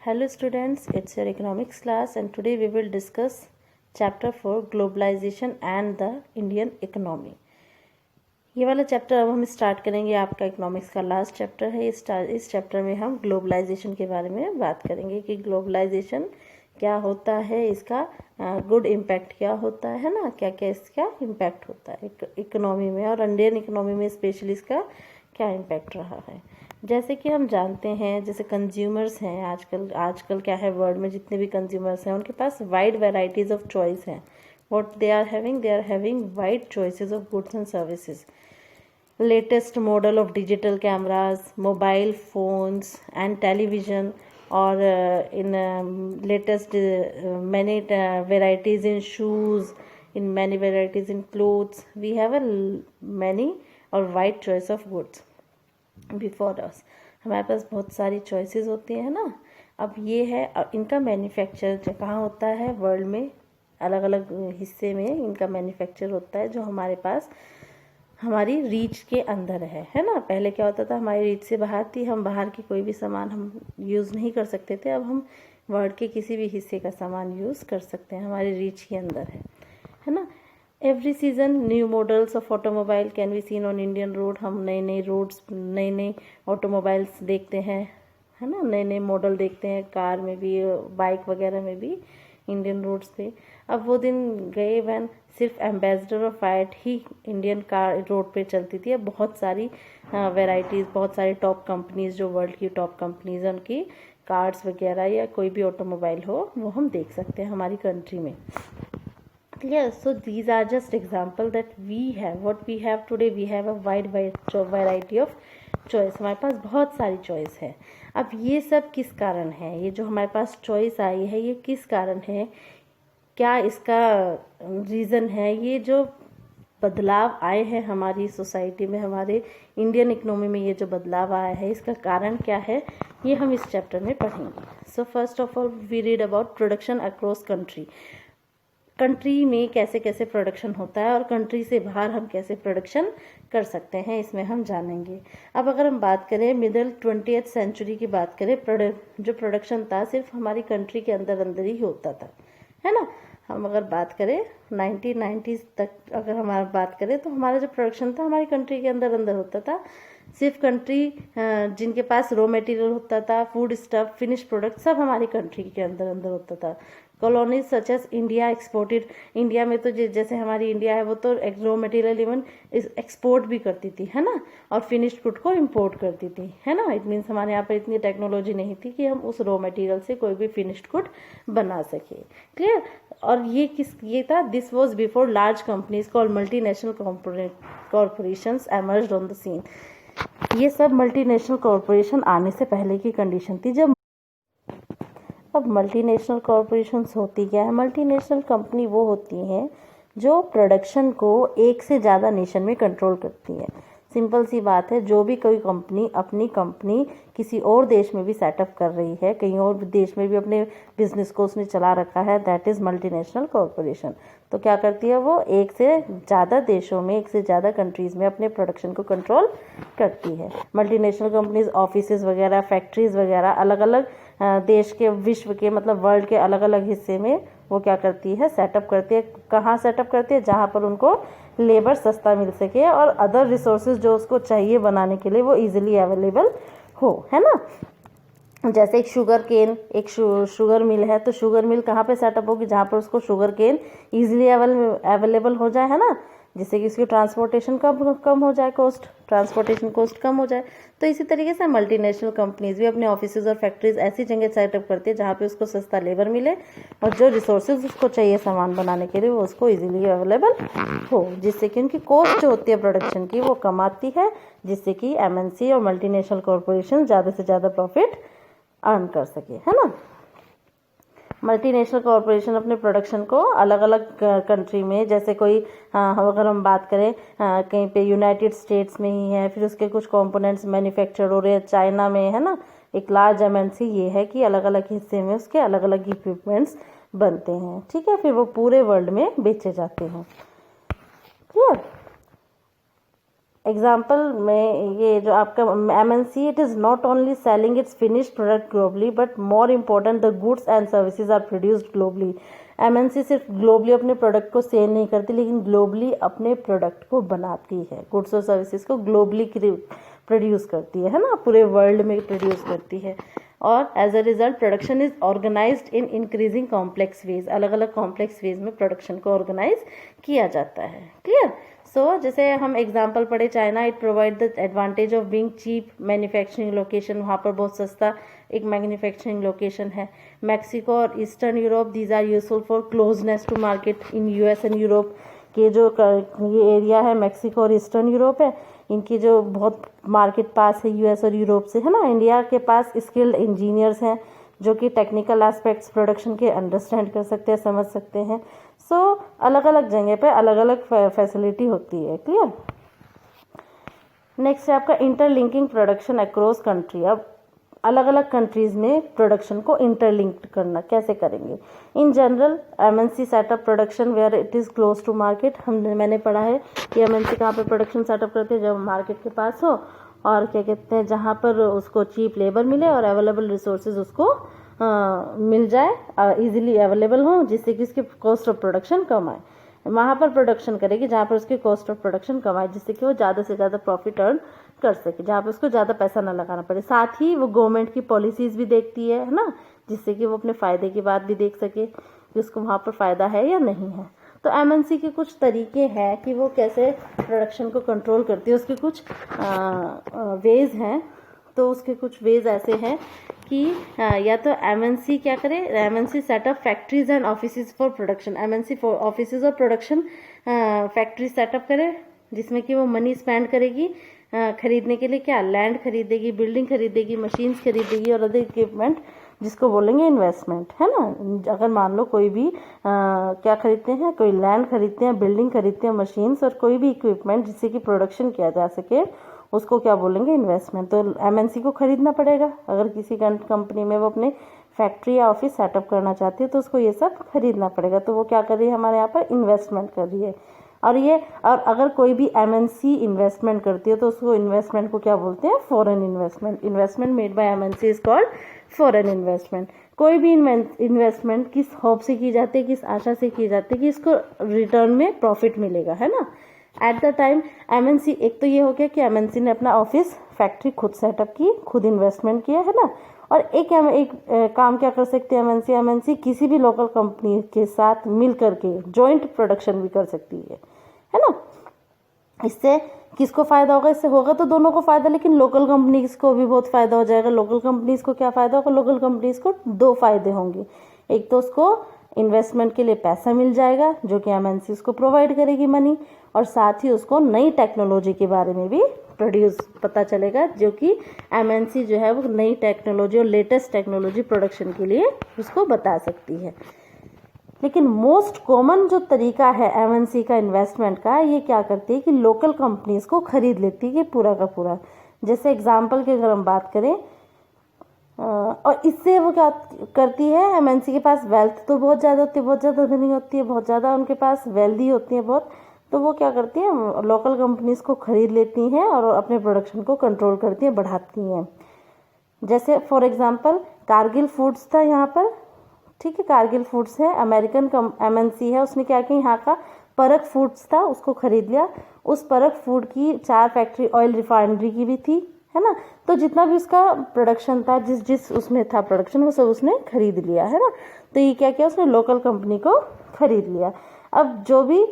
Hello students, it's your economics class and today we will discuss chapter 4 globalization and the Indian economy. ये वाला chapter अब हम start करेंगे। आपका economics का लास्ट चैप्टर है। इस चैप्टर में हम ग्लोबलाइजेशन के बारे में बात करेंगे कि ग्लोबलाइजेशन क्या होता है, इसका गुड इम्पैक्ट क्या होता है ना, क्या क्या इसका इम्पैक्ट होता है इकोनॉमी में और इंडियन इकोनॉमी में स्पेशली इसका क्या इम्पैक्ट रहा है। जैसे कि हम जानते हैं, जैसे कंज्यूमर्स हैं आजकल क्या है, वर्ल्ड में जितने भी कंज्यूमर्स हैं उनके पास वाइड वैराइटीज़ ऑफ चॉइस हैं। What they are having wide choices of goods and services, latest model of digital cameras, mobile phones and television, or in latest many varieties in shoes, in many varieties in clothes. We have a many or wide choice of goods before us. हमारे पास बहुत सारी choices होती है ना। अब ये है, इनका मैन्युफैक्चर कहाँ होता है, वर्ल्ड में अलग अलग हिस्से में इनका मैन्युफैक्चर होता है जो हमारे पास हमारी रीच के अंदर है ना। पहले क्या होता था, हमारी रीच से बाहर थी, हम बाहर की कोई भी सामान हम यूज़ नहीं कर सकते थे। अब हम वर्ल्ड के किसी भी हिस्से का सामान यूज़ कर सकते हैं, हमारी रीच के अंदर है ना। Every season new models of automobile can be seen on Indian road. हम नए नए रोड्स, नए नए ऑटोमोबाइल्स देखते हैं, है ना, नए नए मॉडल देखते हैं, कार में भी, बाइक वगैरह में भी, इंडियन रोड्स पे। अब वो दिन गए वैन सिर्फ एम्बेसडर और फाइट ही इंडियन कार रोड पे चलती थी। अब बहुत सारी वैराइटीज़, बहुत सारी टॉप कंपनीज, जो वर्ल्ड की टॉप कंपनीज हैं, उनकी कार्स वगैरह या कोई भी ऑटोमोबाइल हो वो हम देख सकते हैं हमारी कंट्री में। Clear? So these are just example that we have what we have today. We have a wide variety of choice. हमारे पास बहुत सारी चॉइस है। अब ये सब किस कारण है, ये जो हमारे पास चॉइस आई है ये किस कारण है, क्या इसका रीज़न है, ये जो बदलाव आए हैं हमारी सोसाइटी में, हमारे इंडियन इकोनॉमी में ये जो बदलाव आया है, इसका कारण क्या है, ये हम इस चैप्टर में पढ़ेंगे। So first of all we read about production across country. Country में कैसे कैसे प्रोडक्शन होता है और कंट्री से बाहर हम कैसे प्रोडक्शन कर सकते हैं, इसमें हम जानेंगे। अब अगर हम बात करें मिडिल 20th सेंचुरी की बात करें, जो प्रोडक्शन था सिर्फ हमारी कंट्री के अंदर ही होता था, है ना। हम अगर बात करें 1990s तक अगर हमारा बात करें तो हमारा जो प्रोडक्शन था हमारी कंट्री के अंदर होता था। सिर्फ कंट्री जिनके पास रॉ मटेरियल होता था, फूड स्टफ, फिनिश प्रोडक्ट, सब हमारी कंट्री के अंदर होता था। Colonies such as India exported. India में तो जैसे हमारी इंडिया है वो तो रॉ मटेरियल इवन एक्सपोर्ट भी करती थी, है ना, और फिनिश्ड गुड को इम्पोर्ट करती थी, है ना। इट मीन्स हमारे यहाँ पर इतनी टेक्नोलॉजी नहीं थी कि हम उस रॉ मटेरियल से कोई भी फिनिश्ड गुड बना सके। क्लियर? और ये था, this was before large companies called multinational corporations emerged on the scene. ये सब मल्टीनेशनल कॉरपोरेशन आने से पहले की कंडीशन थी। जब अब मल्टीनेशनल कॉरपोरेशंस होती क्या है, मल्टीनेशनल कंपनी वो होती हैं जो प्रोडक्शन को एक से ज़्यादा नेशन में कंट्रोल करती है। सिंपल सी बात है, जो भी कोई कंपनी अपनी कंपनी किसी और देश में भी सेटअप कर रही है, कहीं और देश में भी अपने बिजनेस को उसने चला रखा है, दैट इज़ मल्टीनेशनल कॉरपोरेशन। तो क्या करती है, वो एक से ज़्यादा देशों में, एक से ज़्यादा कंट्रीज़ में अपने प्रोडक्शन को कंट्रोल करती है। मल्टीनेशनल कंपनीज ऑफिसेज वगैरह, फैक्ट्रीज़ वगैरह अलग अलग देश के, विश्व के, मतलब वर्ल्ड के अलग अलग हिस्से में वो क्या करती है, सेटअप करती है। कहाँ सेटअप करती है, जहाँ पर उनको लेबर सस्ता मिल सके और अदर रिसोर्सेज जो उसको चाहिए बनाने के लिए वो इजीली अवेलेबल हो, है ना। जैसे एक शुगर केन, एक शुगर मिल है, तो शुगर मिल कहाँ पे सेटअप होगी, जहाँ पर उसको शुगर केन ईजिली अवेलेबल हो जाए, है ना, जिससे कि उसकी ट्रांसपोर्टेशन कम हो जाए, ट्रांसपोर्टेशन कॉस्ट कम हो जाए। तो इसी तरीके से मल्टीनेशनल कंपनीज भी अपने ऑफिसेज और फैक्ट्रीज ऐसी जगह सेटअप करती है जहाँ पे उसको सस्ता लेबर मिले और जो रिसोर्सेज उसको चाहिए सामान बनाने के लिए वो उसको इजीली अवेलेबल हो, जिससे कि उनकी कॉस्ट जो होती है प्रोडक्शन की वो कम आती है, जिससे कि एमएनसी और मल्टीनेशनल कॉरपोरेशन ज़्यादा से ज़्यादा प्रॉफिट अर्न कर सके, है ना। मल्टीनेशनल कॉरपोरेशन अपने प्रोडक्शन को अलग अलग कंट्री में, जैसे कोई अगर हम बात करें कहीं पे यूनाइटेड स्टेट्स में ही है, फिर उसके कुछ कंपोनेंट्स मैन्युफैक्चर हो रहे हैं चाइना में, है ना। एक लार्ज एमएनसी ये है कि अलग अलग हिस्से में उसके अलग अलग इक्विपमेंट्स बनते हैं, ठीक है, फिर वो पूरे वर्ल्ड में बेचे जाते हैं। क्लियर? एग्जाम्पल में ये जो आपका MNC, it is not only selling its finished product globally but more important the goods and services are produced globally. MNC सिर्फ ग्लोबली अपने प्रोडक्ट को सेल नहीं करती, लेकिन ग्लोबली अपने प्रोडक्ट को बनाती है, गुड्स और सर्विसेज को ग्लोबली प्रोड्यूस करती है ना, पूरे वर्ल्ड में प्रोड्यूस करती है। और as a result production is organised in increasing complex ways, अलग अलग कॉम्प्लेक्स वेज में प्रोडक्शन को ऑर्गेनाइज किया जाता है। क्लियर? सो जैसे हम एग्जांपल पढ़े, China it provide the advantage of being cheap manufacturing location, वहाँ पर बहुत सस्ता एक मैन्युफैक्चरिंग लोकेशन है। मैक्सिको और eastern Europe, these are useful for closeness to market in US and Europe के जो ये एरिया है मैक्सिको और ईस्टर्न यूरोप है, इनकी जो बहुत मार्केट पास है US और यूरोप से, है ना। इंडिया के पास स्किल्ड इंजीनियर्स हैं जो कि टेक्निकल एस्पेक्ट्स प्रोडक्शन के अंडरस्टैंड कर सकते हैं, समझ सकते हैं। सो अलग अलग जगह पे अलग अलग फैसिलिटी होती है। क्लियर? नेक्स्ट है आपका इंटरलिंकिंग प्रोडक्शन अक्रॉस कंट्री। अब अलग अलग कंट्रीज में प्रोडक्शन को इंटरलिंक्ड करना कैसे करेंगे? In general MNC setup production where it is close to market. मैंने पढ़ा है कि MNC कहाँ पे प्रोडक्शन सेटअप करते हैं, जब मार्केट के पास हो और क्या कहते हैं जहाँ पर उसको चीप लेबर मिले और अवेलेबल रिसोर्सेज उसको मिल जाए, इजीली अवेलेबल हो, जिससे कि इसकी कॉस्ट ऑफ प्रोडक्शन कम आए। वहाँ पर प्रोडक्शन करेगी जहाँ पर उसकी कॉस्ट ऑफ प्रोडक्शन कम आए, जिससे कि वो ज़्यादा से ज़्यादा प्रॉफिट अर्न कर सके, जहाँ पर उसको ज़्यादा पैसा ना लगाना पड़े। साथ ही वो गवर्नमेंट की पॉलिसीज़ भी देखती है ना, जिससे कि वो अपने फ़ायदे की बात भी देख सके कि उसको वहाँ पर फ़ायदा है या नहीं है। तो MNC के कुछ तरीके हैं कि वो कैसे प्रोडक्शन को कंट्रोल करती है, उसके कुछ वेज हैं। तो उसके कुछ वेज ऐसे हैं कि या तो MNC क्या करे, MNC setup factories and offices for production. MNC for offices और प्रोडक्शन फैक्ट्री सेटअप करे, जिसमें कि वो मनी स्पेंड करेगी खरीदने के लिए, क्या लैंड खरीदेगी, बिल्डिंग खरीदेगी, मशीन्स खरीदेगी और अदर इक्विपमेंट, जिसको बोलेंगे इन्वेस्टमेंट, है ना। अगर मान लो कोई भी क्या खरीदते हैं, कोई लैंड खरीदते हैं, बिल्डिंग खरीदते हैं, मशीन्स और कोई भी इक्विपमेंट जिससे कि प्रोडक्शन किया जा सके, उसको क्या बोलेंगे, इन्वेस्टमेंट। तो MNC को खरीदना पड़ेगा। अगर किसी कंपनी में वो अपने फैक्ट्री या ऑफिस सेटअप करना चाहती है तो उसको ये सब खरीदना पड़ेगा। तो वो क्या कर रही है, हमारे यहाँ पर इन्वेस्टमेंट कर रही है। और अगर कोई भी MNC इन्वेस्टमेंट करती है तो उसको इन्वेस्टमेंट को क्या बोलते हैं, foreign investment. Investment made by MNC is called foreign investment. कोई भी इन्वेस्टमेंट किस होप से की जाती है, किस आशा से की जाती है कि इसको रिटर्न में प्रॉफिट मिलेगा, है ना। एट द टाइम MNC, एक तो ये हो गया कि MNC ने अपना ऑफिस फैक्ट्री खुद सेटअप की, खुद इन्वेस्टमेंट किया, है ना। और एक काम क्या कर सकती है MNC किसी भी लोकल कंपनी के साथ मिल करके जॉइंट प्रोडक्शन भी कर सकती है ना। इससे किसको फायदा होगा, इससे होगा तो दोनों को फायदा, लेकिन लोकल कंपनीज को भी बहुत फायदा हो जाएगा। लोकल कंपनीज को क्या फायदा होगा, लोकल कंपनीज को दो फायदे होंगे। एक तो उसको इन्वेस्टमेंट के लिए पैसा मिल जाएगा जो कि MNC उसको प्रोवाइड करेगी मनी, और साथ ही उसको नई टेक्नोलॉजी के बारे में भी पता चलेगा, जो कि MNC जो है वो नई टेक्नोलॉजी और लेटेस्ट टेक्नोलॉजी प्रोडक्शन के लिए उसको बता सकती है। लेकिन मोस्ट कॉमन जो तरीका है MNC का इन्वेस्टमेंट का, ये क्या करती है कि लोकल कंपनीज को खरीद लेती है पूरा का पूरा। जैसे एग्जाम्पल की अगर हम बात करें, और इससे वो क्या करती है, MNC के पास वेल्थ तो बहुत ज़्यादा होती है, बहुत ज़्यादा धनी होती है, बहुत ज़्यादा उनके पास वेल्दी होती है बहुत। तो वो क्या करती है, लोकल कंपनीज को खरीद लेती हैं और अपने प्रोडक्शन को कंट्रोल करती हैं, बढ़ाती हैं। जैसे फॉर एग्जांपल कारगिल फूड्स था यहाँ पर, ठीक है, कारगिल फूड्स है, अमेरिकन MNC है, उसने क्या किया, यहाँ का परक फूड्स था उसको खरीद लिया। उस परक फूड की 4 फैक्ट्री ऑयल रिफाइनरी की भी थी, है ना। तो जितना भी उसका प्रोडक्शन था, जिस उसमें था प्रोडक्शन, वो सब उसने खरीद लिया, है ना। तो ये क्या किया, उसने लोकल कंपनी को खरीद लिया। अब जो भी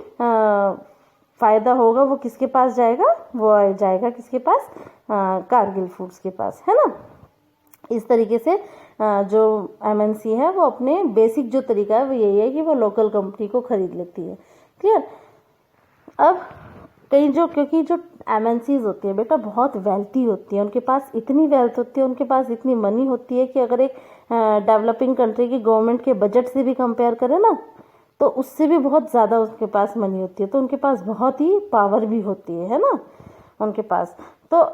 फायदा होगा वो किसके पास जाएगा, वो जाएगा किसके पास, कारगिल फूड्स के पास, है ना। इस तरीके से जो MNC है वो अपने बेसिक जो तरीका है वो यही है कि वो लोकल कंपनी को खरीद लेती है। क्लियर? अब क्योंकि जो MNCs होती है बेटा बहुत वेल्थी होती है, उनके पास इतनी वेल्थ होती है, उनके पास इतनी मनी होती है कि अगर एक डेवलपिंग कंट्री की गवर्नमेंट के बजट से भी कंपेयर करें ना, तो उससे भी बहुत ज़्यादा उसके पास मनी होती है। तो उनके पास बहुत ही पावर भी होती है ना उनके पास। तो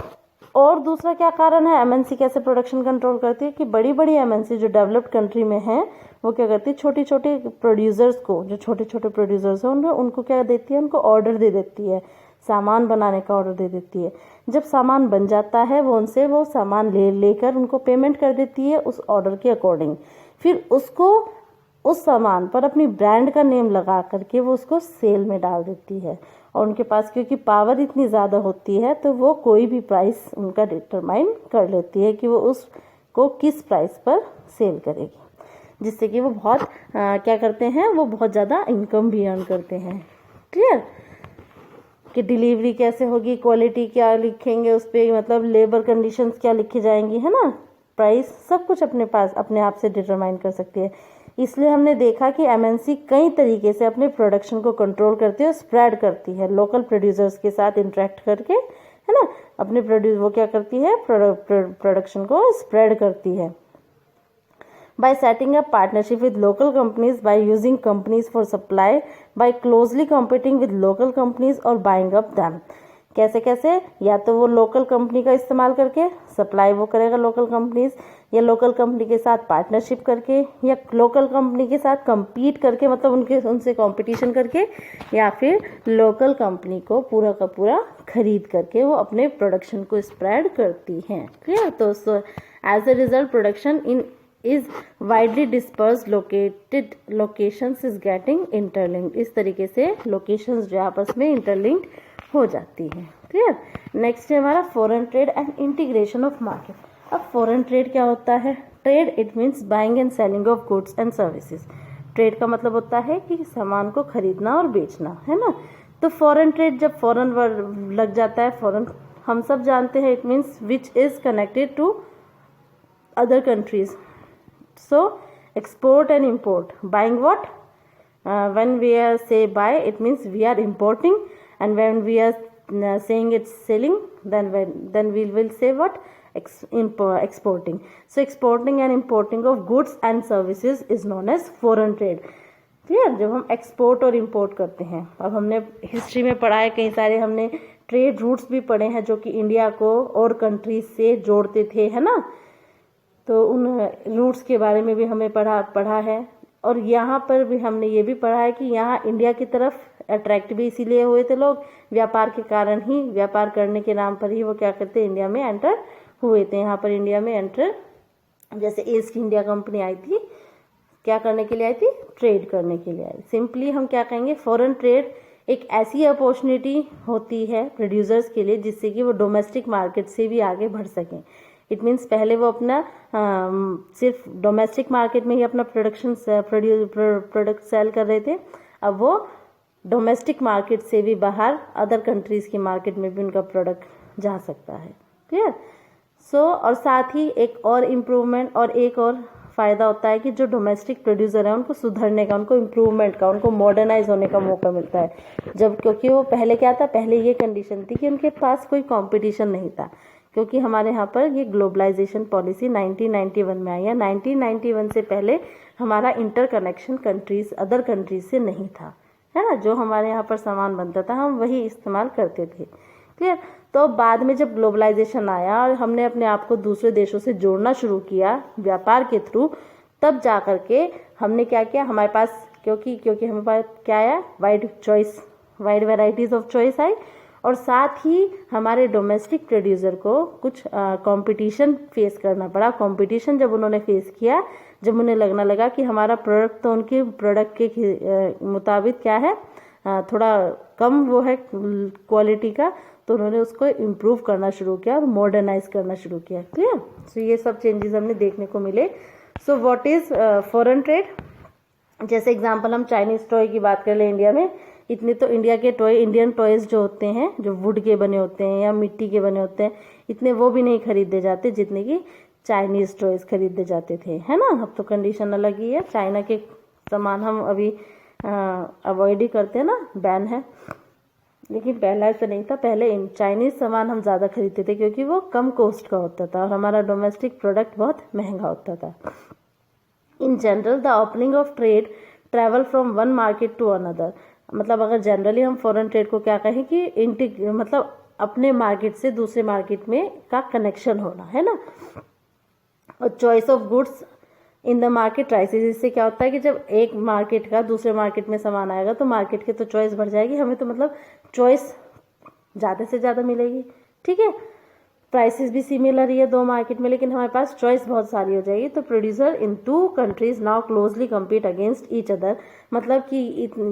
और दूसरा क्या कारण है MNC कैसे प्रोडक्शन कंट्रोल करती है कि बड़ी बड़ी MNC जो डेवलप्ड कंट्री में है वो क्या करती है, छोटे छोटे प्रोड्यूसर्स को, जो छोटे छोटे प्रोड्यूसर्स हैं उनको क्या देती है, उनको ऑर्डर दे देती है। सामान बनाने का ऑर्डर दे देती है। जब सामान बन जाता है वो उनसे वो सामान लेकर उनको पेमेंट कर देती है उस ऑर्डर के अकॉर्डिंग। फिर उसको उस सामान पर अपनी ब्रांड का नेम लगा करके वो उसको सेल में डाल देती है। और उनके पास क्योंकि पावर इतनी ज़्यादा होती है तो वो कोई भी प्राइस उनका डिटरमाइन कर लेती है कि वो उसको किस प्राइस पर सेल करेगी, जिससे कि वो बहुत क्या करते हैं, वो बहुत ज़्यादा इनकम भी अर्न करते हैं। क्लियर कि डिलीवरी कैसे होगी, क्वालिटी क्या लिखेंगे उस पर, मतलब लेबर कंडीशंस क्या लिखी जाएंगी, है ना, प्राइस, सब कुछ अपने आप से डिटरमाइन कर सकती है। इसलिए हमने देखा कि एमएनसी कई तरीके से अपने प्रोडक्शन को कंट्रोल करती है और स्प्रेड करती है लोकल प्रोड्यूसर्स के साथ इंटरेक्ट करके, है ना, अपने वो क्या करती है, प्रोडक्शन को स्प्रेड करती है। By setting up partnership with local companies, by using companies for supply, by closely competing with local companies और buying up them। कैसे कैसे, या तो वो लोकल कंपनी का इस्तेमाल करके सप्लाई वो करेगा लोकल कंपनीज, या लोकल कंपनी के साथ पार्टनरशिप करके, या लोकल कंपनी के साथ compete करके, मतलब उनसे कंपटीशन करके, या फिर लोकल कंपनी को पूरा का पूरा खरीद करके वो अपने प्रोडक्शन को स्प्रेड करती हैं। क्लियर। तो as a result production in is widely dispersed located locations is getting interlinked। इस तरीके से locations जो आपस में interlinked हो जाती हैं। क्लियर। नेक्स्ट है हमारा foreign trade and integration of market. अब फॉरेन ट्रेड क्या होता है? Trade it means buying and selling of goods and services. Trade का मतलब होता है कि सामान को खरीदना और बेचना, है ना। तो फॉरेन ट्रेड जब फॉरेन वर्ड लग जाता है, फॉरेन हम सब जानते हैं, it means which is connected to other countries. So export and import, buying what? When we are say buy, it means we are importing, and when we are saying it's selling, then we will say what? Exporting. So exporting and importing of goods and services is known as foreign trade। Clear. जब हम export और import करते हैं, अब हमने history में पढ़ा है, कई सारे हमने ट्रेड रूट्स भी पढ़े हैं जो कि इंडिया को और कंट्रीज से जोड़ते थे, है ना। तो उन रूट्स के बारे में भी हमें पढ़ा है। और यहाँ पर भी हमने ये भी पढ़ा है कि यहाँ इंडिया की तरफ अट्रैक्ट भी इसीलिए हुए थे लोग, व्यापार के कारण ही, व्यापार करने के नाम पर ही वो क्या करते, इंडिया में एंटर हुए थे। यहाँ पर इंडिया में एंटर, जैसे ईस्ट इंडिया कंपनी आई थी, क्या करने के लिए आई थी? ट्रेड करने के लिए आई। सिंपली हम क्या कहेंगे, फॉरेन ट्रेड एक ऐसी अपॉर्चुनिटी होती है प्रोड्यूसर्स के लिए जिससे कि वो डोमेस्टिक मार्केट से भी आगे बढ़ सकें। इट मीन्स पहले वो अपना सिर्फ डोमेस्टिक मार्केट में ही अपना प्रोडक्ट सेल कर रहे थे, अब वो डोमेस्टिक मार्केट से भी बाहर अदर कंट्रीज की मार्केट में भी उनका प्रोडक्ट जा सकता है। क्लियर। सो और साथ ही एक और इम्प्रूवमेंट और एक और फ़ायदा होता है कि जो डोमेस्टिक प्रोड्यूसर है उनको सुधरने का, उनको इम्प्रूवमेंट का, उनको मॉडर्नाइज होने का मौका मिलता है। जब क्योंकि वो पहले क्या था, पहले ये कंडीशन थी कि उनके पास कोई कंपटीशन नहीं था, क्योंकि हमारे यहाँ पर ये ग्लोबलाइजेशन पॉलिसी 1991 में आई है। 1991 से पहले हमारा इंटरकनेक्शन कंट्रीज अदर कंट्रीज से नहीं था, है ना। जो हमारे यहाँ पर सामान बनता था हम वही इस्तेमाल करते थे। क्लियर। तो बाद में जब ग्लोबलाइजेशन आया और हमने अपने आप को दूसरे देशों से जोड़ना शुरू किया व्यापार के थ्रू, तब जा करके हमने क्या किया, हमारे पास क्योंकि हमारे पास क्या आया, wide varieties of choice I, और साथ ही हमारे डोमेस्टिक प्रोड्यूसर को कुछ कंपटीशन फेस करना पड़ा। कंपटीशन जब उन्होंने फेस किया, जब उन्हें लगने लगा कि हमारा प्रोडक्ट तो उनके प्रोडक्ट के मुताबिक क्या है, थोड़ा कम वो है क्वालिटी का, तो उन्होंने उसको इम्प्रूव करना शुरू किया और मॉडर्नाइज करना शुरू किया। क्लियर। सो ये सब चेंजेस हमने देखने को मिले। सो व्हाट इज फॉरेन ट्रेड? जैसे एग्जांपल हम चाइनीज टॉय की बात कर ले, इंडिया में इतने तो इंडियन टॉयज जो होते हैं, जो वुड के बने होते हैं या मिट्टी के बने होते हैं, इतने वो भी नहीं खरीदे जाते जितने कि चाइनीज टॉयज खरीदे जाते थे, है ना। अब तो कंडीशन अलग ही है, चाइना के सामान हम अभी अवॉइड ही करते हैं ना, बैन है। लेकिन पहला ऐसा नहीं था, पहले चाइनीज सामान हम ज़्यादा खरीदते थे क्योंकि वो कम कॉस्ट का होता था और हमारा डोमेस्टिक प्रोडक्ट बहुत महंगा होता था। In general the opening of trade travel from one market to another. मतलब अगर जनरली हम फॉरेन ट्रेड को क्या कहें कि मतलब अपने मार्केट से दूसरे मार्केट में का कनेक्शन होना, है ना। और choice of goods in the market राइसेस। इससे क्या होता है कि जब एक मार्केट का दूसरे मार्केट में सामान आएगा तो मार्केट की तो चॉइस बढ़ जाएगी, हमें तो मतलब चॉइस ज़्यादा से ज़्यादा मिलेगी, ठीक है। प्राइसेस भी सिमिलर ही है दो मार्केट में, लेकिन हमारे पास चॉइस बहुत सारी हो जाएगी। तो producer in two countries now closely compete against each other, मतलब कि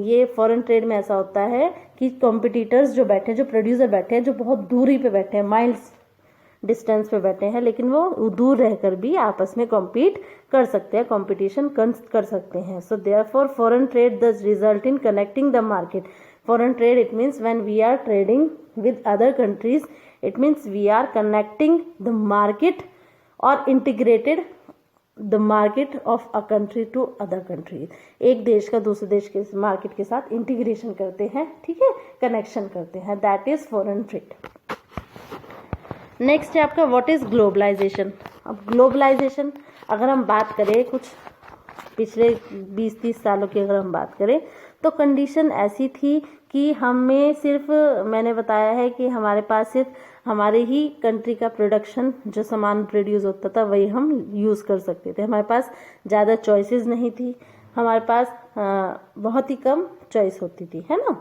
ये फॉरेन ट्रेड में ऐसा होता है कि कॉम्पिटिटर्स जो बैठे हैं, जो प्रोड्यूसर बैठे हैं, जो बहुत दूरी पे बैठे हैं, माइल्स डिस्टेंस पे बैठे हैं, लेकिन वो दूर रहकर भी आपस में कॉम्पीट कर सकते हैं, कंपटीशन कर सकते हैं। So therefore foreign trade does result in connecting the market. Foreign trade it means when we are trading with other countries, it means we are connecting the market or integrated the market of a country to other countries। एक देश का दूसरे देश के market के साथ integration करते हैं, ठीक है, कनेक्शन करते हैं, that is foreign trade. Next है आपका व्हाट इज ग्लोबलाइजेशन। अब ग्लोबलाइजेशन अगर हम बात करें कुछ पिछले 20-30 सालों की अगर हम बात करें, तो कंडीशन ऐसी थी कि हमें सिर्फ, मैंने बताया है कि हमारे पास सिर्फ हमारे ही कंट्री का प्रोडक्शन, जो सामान प्रोड्यूस होता था वही हम यूज़ कर सकते थे। हमारे पास ज़्यादा चॉइसेस नहीं थी, हमारे पास बहुत ही कम चॉइस होती थी, है ना।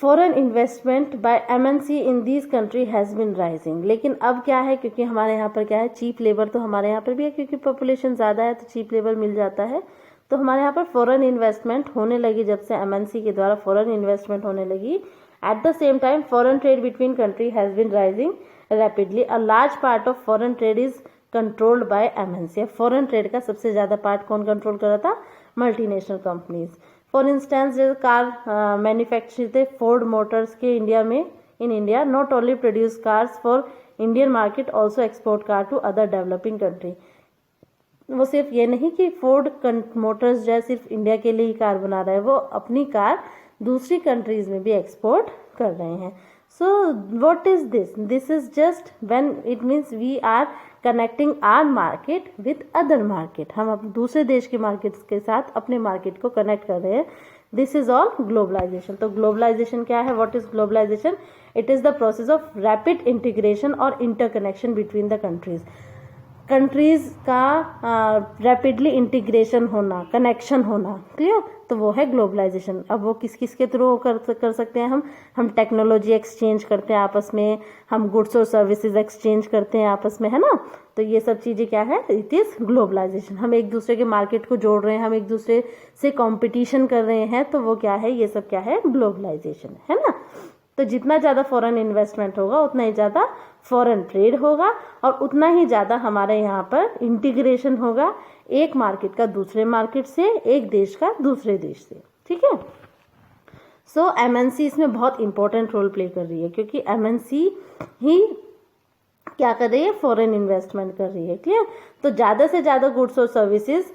Foreign investment by MNC in this country has been rising. लेकिन अब क्या है, क्योंकि हमारे यहाँ पर क्या है, चीप लेबर तो हमारे यहाँ पर भी है, क्योंकि पॉपुलेशन ज़्यादा है तो चीप लेबर मिल जाता है। तो हमारे यहाँ पर फॉरेन इन्वेस्टमेंट होने लगी, जब से एमएनसी के द्वारा फॉरेन इन्वेस्टमेंट होने लगी। At the same time foreign trade between country has been rising rapidly. A large part of foreign trade is controlled by MNC. Foreign trade का सबसे ज़्यादा पार्ट कौन कंट्रोल कर रहा था? Multinational companies. फॉर इंस्टेंस जो कार मैन्युफैक्चर थे Ford Motors के इंडिया में, in India not only produce cars for Indian market, also export car to other developing country. वो सिर्फ ये नहीं कि फोर्ड मोटर्स जो है सिर्फ इंडिया के लिए ही कार बना रहा है, वो अपनी कार दूसरी कंट्रीज में भी एक्सपोर्ट कर रहे हैं। So what is this? This is just when it means we are connecting our market with other market. हम अब दूसरे देश के मार्केट्स के साथ अपने मार्केट को कनेक्ट कर रहे हैं। This is all globalisation. तो ग्लोबलाइजेशन क्या है? What is globalisation? It is the process of rapid integration और interconnection between the countries. Countries का रैपिडली इंटीग्रेशन होना, कनेक्शन होना, क्लियर? तो वो है ग्लोबलाइजेशन। अब वो किस किस के थ्रू कर सकते हैं? हम टेक्नोलॉजी एक्सचेंज करते हैं आपस में, हम गुड्स और सर्विसेज एक्सचेंज करते हैं आपस में, है ना। तो ये सब चीज़ें क्या है? It is globalisation. हम एक दूसरे के मार्केट को जोड़ रहे हैं, हम एक दूसरे से कंपटीशन कर रहे हैं, तो वो क्या है? ये सब क्या है? ग्लोबलाइजेशन, है ना। तो जितना ज़्यादा फॉरेन इन्वेस्टमेंट होगा उतना ही ज़्यादा फॉरेन ट्रेड होगा, और उतना ही ज़्यादा हमारे यहाँ पर इंटीग्रेशन होगा, एक मार्केट का दूसरे मार्केट से, एक देश का दूसरे देश से, ठीक है। सो एमएनसी इसमें बहुत इंपॉर्टेंट रोल प्ले कर रही है, क्योंकि एमएनसी ही क्या कर रही है? फॉरेन इन्वेस्टमेंट कर रही है, क्लियर। तो ज़्यादा से ज़्यादा गुड्स और सर्विसेज,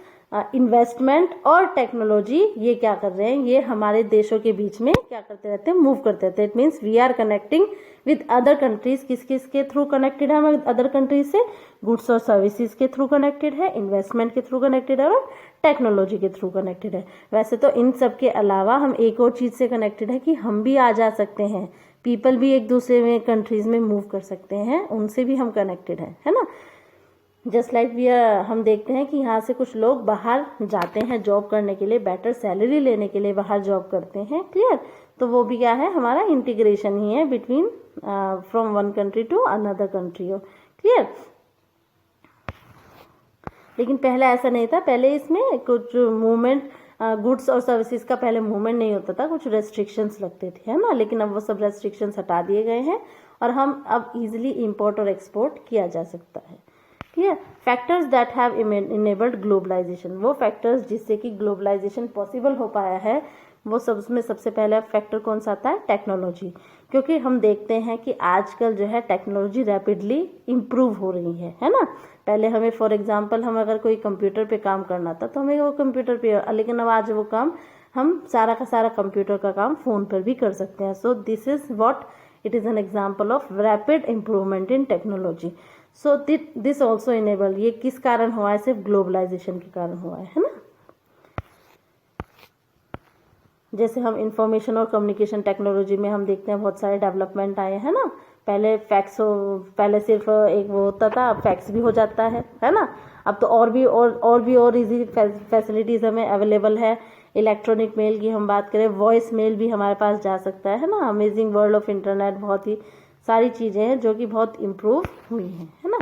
इन्वेस्टमेंट और टेक्नोलॉजी, ये क्या कर रहे हैं? ये हमारे देशों के बीच में क्या करते रहते हैं? मूव करते रहते हैं। It means we are connecting with other countries. किस किस के थ्रू कनेक्टेड है हम अदर कंट्रीज से? गुड्स और सर्विसेज के थ्रू कनेक्टेड है, इन्वेस्टमेंट के थ्रू कनेक्टेड है, और टेक्नोलॉजी के थ्रू कनेक्टेड है। वैसे तो इन सब के अलावा हम एक और चीज़ से कनेक्टेड है कि हम भी आ जा सकते हैं, पीपल भी एक दूसरे में कंट्रीज में मूव कर सकते हैं, उनसे भी हम कनेक्टेड हैं, है ना। जस्ट लाइक हम देखते हैं कि यहाँ से कुछ लोग बाहर जाते हैं जॉब करने के लिए, बेटर सैलरी लेने के लिए बाहर जॉब करते हैं, क्लियर। तो वो भी क्या है? हमारा इंटीग्रेशन ही है between from one country to another country, हो, क्लियर। लेकिन पहले ऐसा नहीं था, पहले इसमें कुछ मूवमेंट, गुड्स और सर्विसेज का पहले मूवमेंट नहीं होता था, कुछ रेस्ट्रिक्शंस लगते थे, है ना। लेकिन अब वो सब रेस्ट्रिक्शंस हटा दिए गए हैं, और हम अब इजीली इंपोर्ट और एक्सपोर्ट किया जा सकता है, clear. Factors that have enabled globalisation, वो फैक्टर्स जिससे कि ग्लोबलाइजेशन पॉसिबल हो पाया है, वो सब उसमें सबसे पहला फैक्टर कौन सा आता है? टेक्नोलॉजी। क्योंकि हम देखते हैं कि आजकल जो है टेक्नोलॉजी रैपिडली इम्प्रूव हो रही है ना। पहले हमें फॉर एग्जांपल हम अगर कोई कंप्यूटर पे काम करना था तो हमें वो कंप्यूटर पे, लेकिन अब आज वो काम हम सारा का सारा कंप्यूटर का काम फ़ोन पर भी कर सकते हैं। So this is what it is an example of rapid improvement in technology. So this also enable, ये किस कारण हुआ है? सिर्फ ग्लोबलाइजेशन के कारण हुआ है ना। जैसे हम इंफॉर्मेशन और कम्युनिकेशन टेक्नोलॉजी में हम देखते हैं बहुत सारे डेवलपमेंट आए हैं ना। पहले पहले सिर्फ एक वो होता था, अब फैक्स भी हो जाता है ना। अब तो और भी इजी फैसिलिटीज़ हमें अवेलेबल है। इलेक्ट्रॉनिक मेल की हम बात करें, वॉइस मेल भी हमारे पास जा सकता है ना। अमेजिंग वर्ल्ड ऑफ इंटरनेट, बहुत ही सारी चीज़ें हैं जो कि बहुत इम्प्रूव हुई हैं, है ना।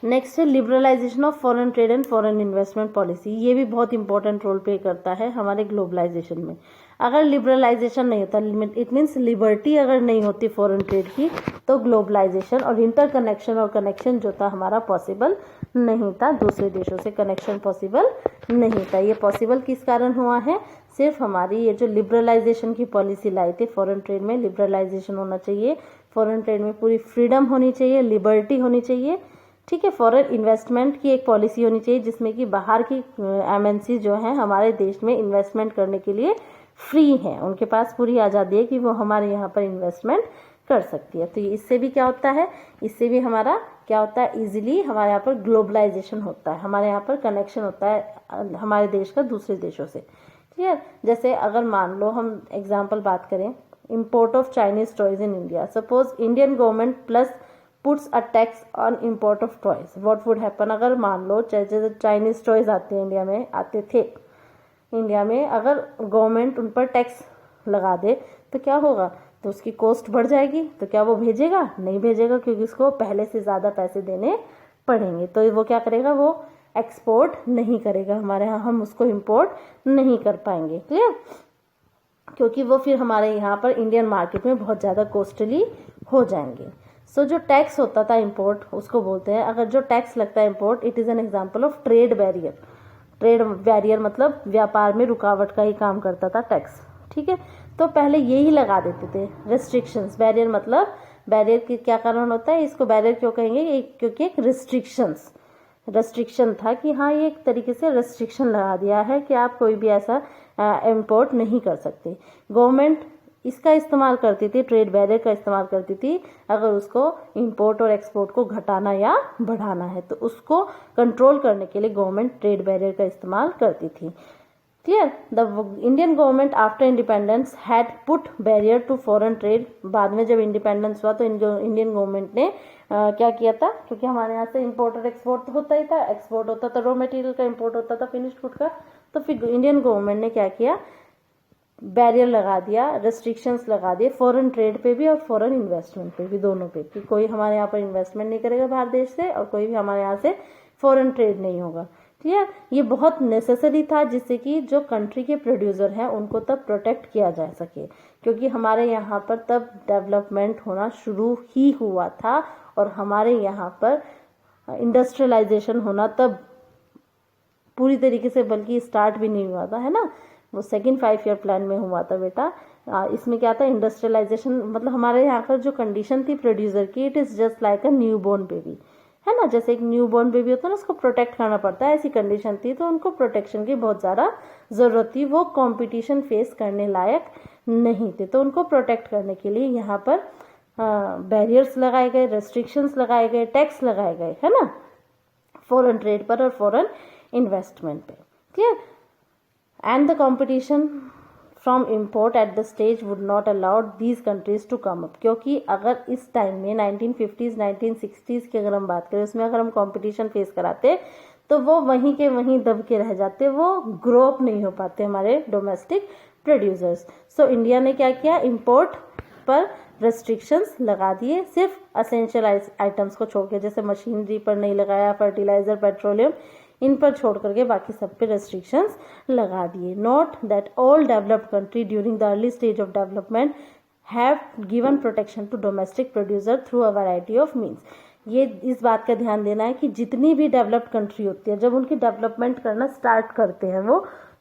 नेक्स्ट है liberalisation of foreign trade and foreign investment policy. ये भी बहुत इंपॉर्टेंट रोल प्ले करता है हमारे ग्लोबलाइजेशन में। अगर लिबरलाइजेशन नहीं होता, इट मीन्स लिबर्टी अगर नहीं होती फॉरेन ट्रेड की, तो ग्लोबलाइजेशन और इंटरकनेक्शन और कनेक्शन जो था हमारा पॉसिबल नहीं था, दूसरे देशों से कनेक्शन पॉसिबल नहीं था। ये पॉसिबल किस कारण हुआ है? सिर्फ हमारी ये जो लिबरलाइजेशन की पॉलिसी लाई थी, फॉरेन ट्रेड में लिबरलाइजेशन होना चाहिए, फॉरेन ट्रेड में पूरी फ्रीडम होनी चाहिए, लिबर्टी होनी चाहिए, ठीक है। फॉरेन इन्वेस्टमेंट की एक पॉलिसी होनी चाहिए जिसमें कि बाहर की एमएनसी जो है हमारे देश में इन्वेस्टमेंट करने के लिए फ्री है, उनके पास पूरी आज़ादी है कि वो हमारे यहाँ पर इन्वेस्टमेंट कर सकती है। तो इससे भी क्या होता है, इससे भी हमारा क्या होता है, इजीली हमारे यहाँ पर ग्लोबलाइजेशन होता है, हमारे यहाँ पर कनेक्शन होता है हमारे देश का दूसरे देशों से, ठीक है। जैसे अगर मान लो हम एग्जाम्पल बात करें, import of Chinese toys in India, suppose Indian government plus puts a tax on import of toys, what would happen? अगर मान लो जैसे चाइनीज टॉयज आते हैं इंडिया में, आते थे इंडिया में, अगर गवर्नमेंट उन पर टैक्स लगा दे तो क्या होगा? तो उसकी कॉस्ट बढ़ जाएगी, तो क्या वो भेजेगा? नहीं भेजेगा, क्योंकि उसको पहले से ज़्यादा पैसे देने पड़ेंगे। तो वो क्या करेगा? वो एक्सपोर्ट नहीं करेगा हमारे यहाँ, हम उसको इम्पोर्ट नहीं कर पाएंगे, क्लियर, क्योंकि वो फिर हमारे यहाँ पर इंडियन मार्केट में बहुत ज़्यादा कॉस्टली हो जाएंगे। सो जो टैक्स होता था इम्पोर्ट, उसको बोलते हैं, अगर जो टैक्स लगता है import, it is an example of trade barrier. Trade barrier मतलब व्यापार में रुकावट का ही काम करता था टैक्स, ठीक है। तो पहले यही लगा देते थे रेस्ट्रिक्शंस। बैरियर मतलब, बैरियर के क्या कारण होता है, इसको बैरियर क्यों कहेंगे? क्योंकि एक रेस्ट्रिक्शन था कि हाँ, ये एक तरीके से रेस्ट्रिक्शन लगा दिया है कि आप कोई भी ऐसा इम्पोर्ट नहीं कर सकते। गवर्नमेंट इसका इस्तेमाल करती थी, ट्रेड बैरियर का इस्तेमाल करती थी, अगर उसको इंपोर्ट और एक्सपोर्ट को घटाना या बढ़ाना है, तो उसको कंट्रोल करने के लिए गवर्नमेंट ट्रेड बैरियर का इस्तेमाल करती थी, clear. The Indian government after independence had put barrier to foreign trade. बाद में जब इंडिपेंडेंस हुआ तो इंडियन गवर्नमेंट ने क्या किया था, क्योंकि हमारे यहाँ से इंपोर्ट और एक्सपोर्ट होता ही था, एक्सपोर्ट होता था रॉ मटेरियल का, इंपोर्ट होता था फिनिश्ड गुड का, तो फिर इंडियन गवर्नमेंट ने क्या किया, बैरियर लगा दिया, रेस्ट्रिक्शंस लगा दिए फॉरेन ट्रेड पे भी और फॉरेन इन्वेस्टमेंट पे भी, दोनों पे, कि कोई हमारे यहाँ पर इन्वेस्टमेंट नहीं करेगा बाहर देश से और कोई भी हमारे यहाँ से फॉरेन ट्रेड नहीं होगा, ठीक है। ये बहुत नेसेसरी था जिससे कि जो कंट्री के प्रोड्यूसर हैं उनको तब प्रोटेक्ट किया जा सके, क्योंकि हमारे यहाँ पर तब डेवलपमेंट होना शुरू ही हुआ था और हमारे यहाँ पर इंडस्ट्रियलाइजेशन होना तब पूरी तरीके से बल्कि स्टार्ट भी नहीं हुआ था, है ना। वो सेकंड 5 ईयर प्लान में हुआ था बेटा। इसमें क्या था, इंडस्ट्रियलाइजेशन मतलब हमारे यहाँ पर जो कंडीशन थी प्रोड्यूसर की, it is just like a new born baby, है ना। जैसे एक न्यू बोर्न बेबी होता है ना, उसको प्रोटेक्ट करना पड़ता है, ऐसी कंडीशन थी, तो उनको प्रोटेक्शन की बहुत ज़्यादा ज़रूरत थी। वो कंपटीशन फेस करने लायक नहीं थे, तो उनको प्रोटेक्ट करने के लिए यहाँ पर बैरियर्स लगाए गए, रेस्ट्रिक्शंस लगाए गए, टैक्स लगाए गए, है ना, फॉरेन ट्रेड पर और फॉरेन इन्वेस्टमेंट पे, clear. And the competition from import at the stage would not allow these countries to come up, क्योंकि अगर इस टाइम में 1950s 1960s की अगर हम बात करें, उसमें अगर हम कंपटीशन फेस कराते तो वो वहीं के वहीं दब के रह जाते, वो ग्रो अप नहीं हो पाते हमारे डोमेस्टिक प्रोड्यूसर्स। सो इंडिया ने क्या किया, इम्पोर्ट पर रेस्ट्रिक्शंस लगा दिए, सिर्फ असेंशियल आइटम्स को छोड़ के, जैसे मशीनरी पर नहीं लगाया, फर्टिलाइजर, पेट्रोलियम, इन पर छोड़ करके बाकी सब पे रेस्ट्रिक्शंस लगा दिए। Note that all developed country during the early stage of development have given protection to domestic producer through a variety of means. ये इस बात का ध्यान देना है कि जितनी भी डेवलप्ड कंट्री होती है, जब उनकी डेवलपमेंट करना स्टार्ट करते हैं वो,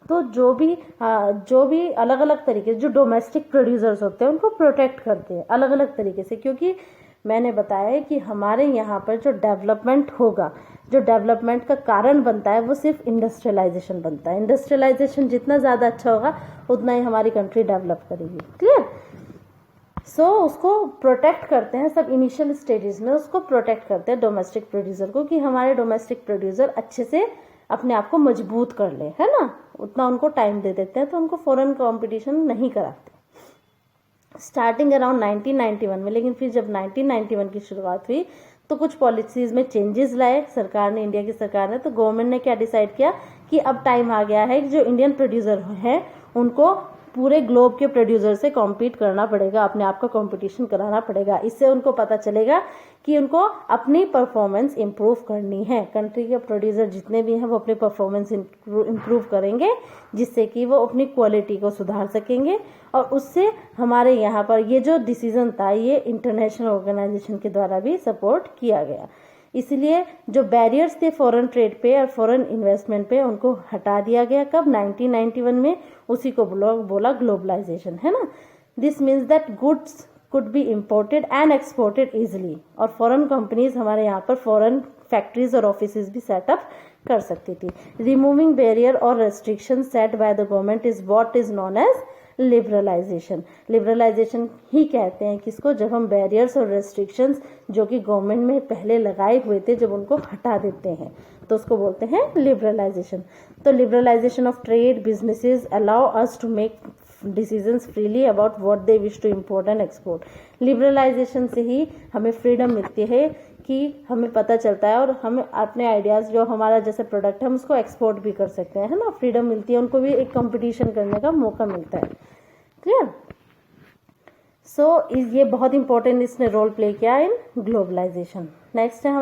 तो जो भी अलग अलग तरीके जो डोमेस्टिक प्रोड्यूसर्स होते हैं उनको प्रोटेक्ट करते हैं अलग अलग तरीके से, क्योंकि मैंने बताया कि हमारे यहाँ पर जो डेवलपमेंट होगा, जो डेवलपमेंट का कारण बनता है, वो सिर्फ इंडस्ट्रियलाइजेशन बनता है। इंडस्ट्रियलाइजेशन जितना ज़्यादा अच्छा होगा उतना ही हमारी कंट्री डेवलप करेगी, क्लियर। सो उसको प्रोटेक्ट करते हैं, सब इनिशियल स्टेजेस में उसको प्रोटेक्ट करते हैं डोमेस्टिक प्रोड्यूसर को, कि हमारे डोमेस्टिक प्रोड्यूसर अच्छे से अपने आप को मजबूत कर ले, है ना, उतना उनको टाइम दे देते हैं, तो उनको फॉरेन कंपटीशन नहीं कराते स्टार्टिंग अराउंड 1991 में। लेकिन फिर जब 1991 की शुरुआत हुई तो कुछ पॉलिसीज में चेंजेस लाए सरकार ने, इंडिया की सरकार ने, तो गवर्नमेंट ने क्या डिसाइड किया कि अब टाइम आ गया है कि जो इंडियन प्रोड्यूसर हैं उनको पूरे ग्लोब के प्रोड्यूसर से कॉम्पीट करना पड़ेगा, अपने आप का कंपटीशन कराना पड़ेगा। इससे उनको पता चलेगा कि उनको अपनी परफॉर्मेंस इम्प्रूव करनी है। कंट्री के प्रोड्यूसर जितने भी हैं वो अपनी परफॉर्मेंस इम्प्रूव करेंगे, जिससे कि वो अपनी क्वालिटी को सुधार सकेंगे। और उससे हमारे यहाँ पर ये जो डिसीजन था ये इंटरनेशनल ऑर्गेनाइजेशन के द्वारा भी सपोर्ट किया गया। इसलिए जो बैरियर्स थे फॉरेन ट्रेड पे और फॉरेन इन्वेस्टमेंट पे उनको हटा दिया गया। कब? 1991 में। उसी को बोला ग्लोबलाइजेशन, है ना। This means that goods could be imported and exported easily, और फॉरेन कंपनीज हमारे यहाँ पर फॉरेन फैक्ट्रीज और ऑफिसेज भी सेटअप कर सकती थी। रिमूविंग बैरियर और restriction set by the government is what is known as liberalisation. Liberalisation ही कहते हैं किसको? जब हम बैरियर्स और रेस्ट्रिक्शंस जो कि गवर्नमेंट में पहले लगाए हुए थे जब उनको हटा देते हैं तो उसको बोलते हैं लिबरलाइजेशन। तो liberalisation of trade businesses allow us to make decisions freely about what they wish to import and export. Liberalisation से ही हमें फ्रीडम मिलती है कि हमें पता चलता है और हमें अपने आइडियाज़ जो हमारा जैसे प्रोडक्ट है हम उसको एक्सपोर्ट भी कर सकते हैं, है ना। फ्रीडम मिलती है, उनको भी एक कंपटीशन करने का मौका मिलता है। क्लियर? सो ये बहुत इंपॉर्टेंट इसने रोल प्ले किया इन ग्लोबलाइजेशन। नेक्स्ट है